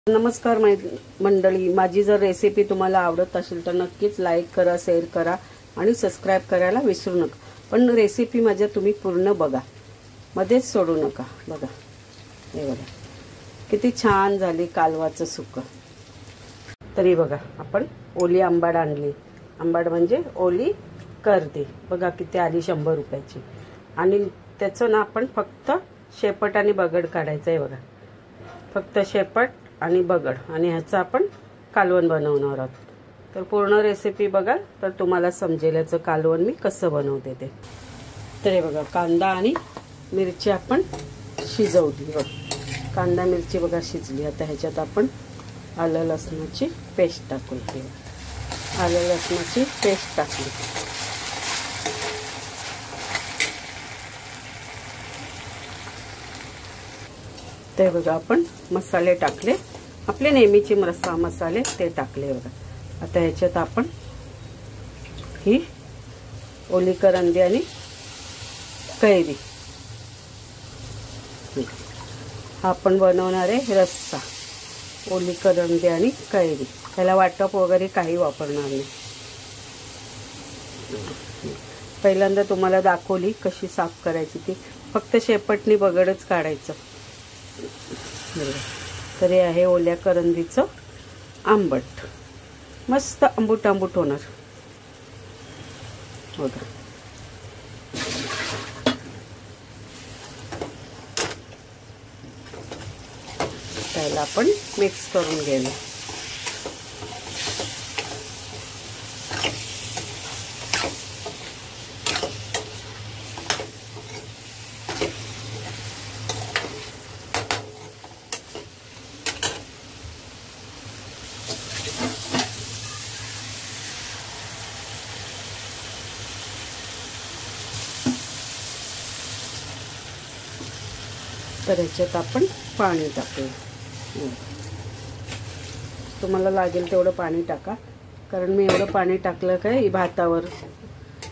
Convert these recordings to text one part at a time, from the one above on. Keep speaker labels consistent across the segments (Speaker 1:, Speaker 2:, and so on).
Speaker 1: नमस्कार मंडळी, माझी जर रेसिपी तुम्हाला आवडत असेल तर नक्कीच लाईक करा, शेअर करा आणि सबस्क्राइब करायला विसरू नका। पण रेसिपी माझ्या तुम्ही पूर्ण बघा, मध्येच सोडू नका। बघा, हे बघा किती छान झाली कालवाचं सुकं। तरी बघा, आपण ओली आंबाड आणली। आंबाड म्हणजे ओली करते। बघा किती आली, 100 रुपयाची। आणि त्याचं ना आपण फक्त शेपट आणि बगड काढायचं आहे। बघा, फक्त शेपट आणि बगड, आणि ह्याचं आपण कालवण बनवणार आहोत। तर पूर्ण रेसिपी बघा तर तुम्हाला समजेल याचं कालवण मी कसं बनवते ते। तर हे बघा, कांदा आणि मिरची आपण शिजवली। बघा, कांदा मिरची बघा शिजली। आता ह्याच्यात आपण आलं लसणाची पेस्ट टाकूया। आलं लसणाची पेस्ट टाकली। ते बघा, आपण मसाले टाकले, आपले नेहमीचे मसाले ते टाकले। बघा, आता ह्याच्यात आपण ही ओली करंदी आणि कैरी हा आपण बनवणार आहे रस्सा। ओली करंदी आणि कैरी, त्याला वाटप वगैरे काही वापरणार नाही। पहिल्यांदा तुम्हाला दाखवली कशी साफ करायची ती, फक्त शेपटनी बगडच काढायचं। तर हे आहे ओल्या करंदीचं आंबट, मस्त आंबूट आंबूट होणार। बघा, त्याला आपण मिक्स करून घेऊ। तर ह्याच्यात आपण पाणी टाकूया। तुम्हाला लागेल तेवढं पाणी टाका, कारण मी एवढं पाणी टाकलं काय, भातावर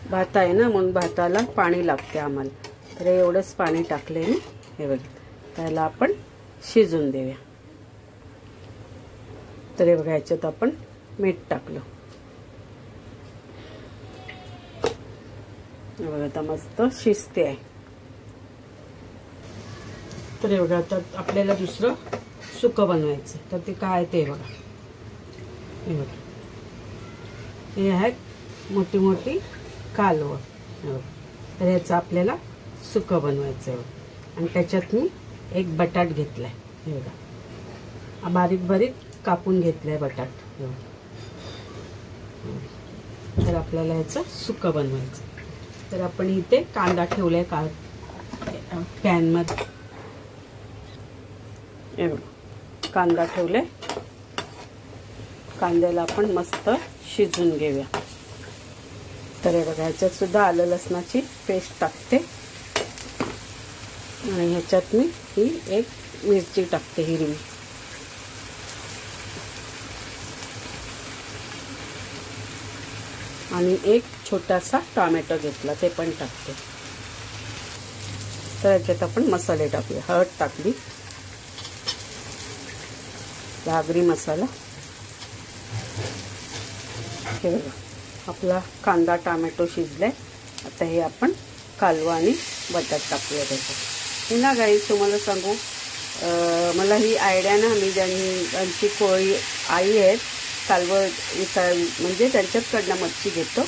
Speaker 1: भात आहे ना, म्हणून भाताला पाणी लागते आम्हाला। तर एवढंच पाणी टाकले मी। हे बघा, त्याला आपण शिजून देऊया। तर हे बघा, ह्याच्यात आपण मीठ टाकलं। हे बघा, आता मस्त शिजते आहे। तर हे बघा, आता आपल्याला दुसरं सुकं बनवायचं। तर ते काय ते बघा, हे बघा, हे आहे मोठी मोठी कालवं। हे बघा, तर ह्याचं आपल्याला सुकं बनवायचं आहे। आणि त्याच्यात मी एक बटाट घेतलाय। हे बघा, बारीक बारीक कापून घेतलाय बटाट। हे बघा, तर आपल्याला ह्याचं सुकं बनवायचं। तर आपण इथे कांदा ठेवलाय पॅनमध्ये। हे बघा, कांदा ठेवले, कांद्याला आपण मस्त शिजून घेऊया। तर हे बघा, ह्याच्यात सुद्धा आलं लसणाची पेस्ट टाकते, आणि ह्याच्यात मी ही एक मिरची टाकते हिरवी, आणि एक छोटासा टोमॅटो घेतला ते पण टाकते। तर ह्याच्यात आपण मसाले टाकूया। हळद टाकली, घागरी मसाला। हे बघा, आपला कांदा टोमॅटो शिजलाय। आता हे आपण कालवा आणि बटाट टाकूया त्याच्यात। हे ना गाईस, तुम्हाला सांगू, मला ही आयडिया ना, मी ज्यांची कोळी आई आहेत, कालवं म्हणजे त्यांच्याचकडनं मच्छी घेतो,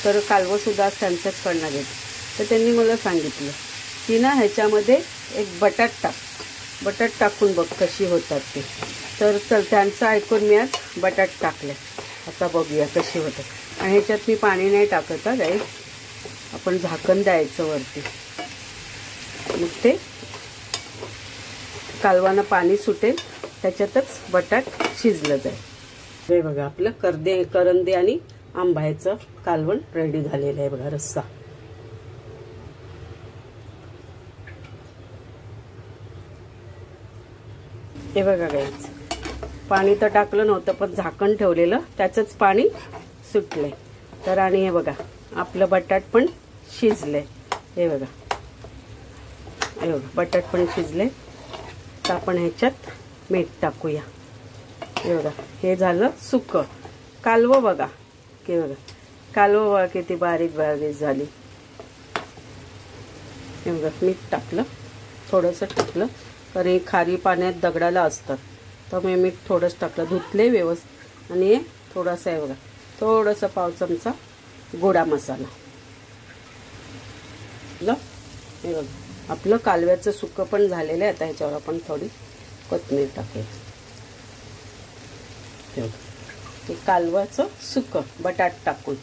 Speaker 1: तर कालवं सुद्धा त्यांच्याचकडनं घेतो। तर त्यांनी मला सांगितलं की ना, ह्याच्यामध्ये एक बटाट टाकून बघ कशी होतात ते। तर चल, त्यांचं ऐकून मी आज बटाट टाकले। आता बघूया कशी होतात। आणि ह्याच्यात मी पाणी नाही टाकत हा गाईस, आपण झाकण द्यायचं वरती, मग ते कालवानं पाणी सुटेल, त्याच्यातच बटाट शिजलं जाईल। हे बघा, आपलं करंदी आणि आंब्याचं कालवण रेडी झालेलं आहे। बघा, रस्सा। हे बघा गाईस, पाणी तर टाकलं नव्हतं, पण झाकण ठेवलेलं, त्याचंच पाणी सुटलंय। तर आणि हे बघा, आपलं बटाट पण शिजलंय। हे बघा, बटाट पण शिजले। तर आपण ह्याच्यात मीठ टाकूया। हे बघा, हे झालं सुकं. कालवं बघा की बघा, कालवं बघा किती बारीक बारीक झाली. हे बघा, मीठ टाकलं, थोडंसं टाकलं, कारण हे खारी पाण्यात दगडाला असतात, तर मी मीठ थोडंच टाकलं. धुतले व्यवस्थित. आणि थोडंसं आहे बघा, थोडंसं पाव चमचा गोडा मसाला. हे बघा, आपलं कालव्याचं सुकं पण झालेलं आहे. आता ह्याच्यावर आपण थोडी कोथिंबीर टाकूया. हे कालवाचं सुकं बटाट टाकून.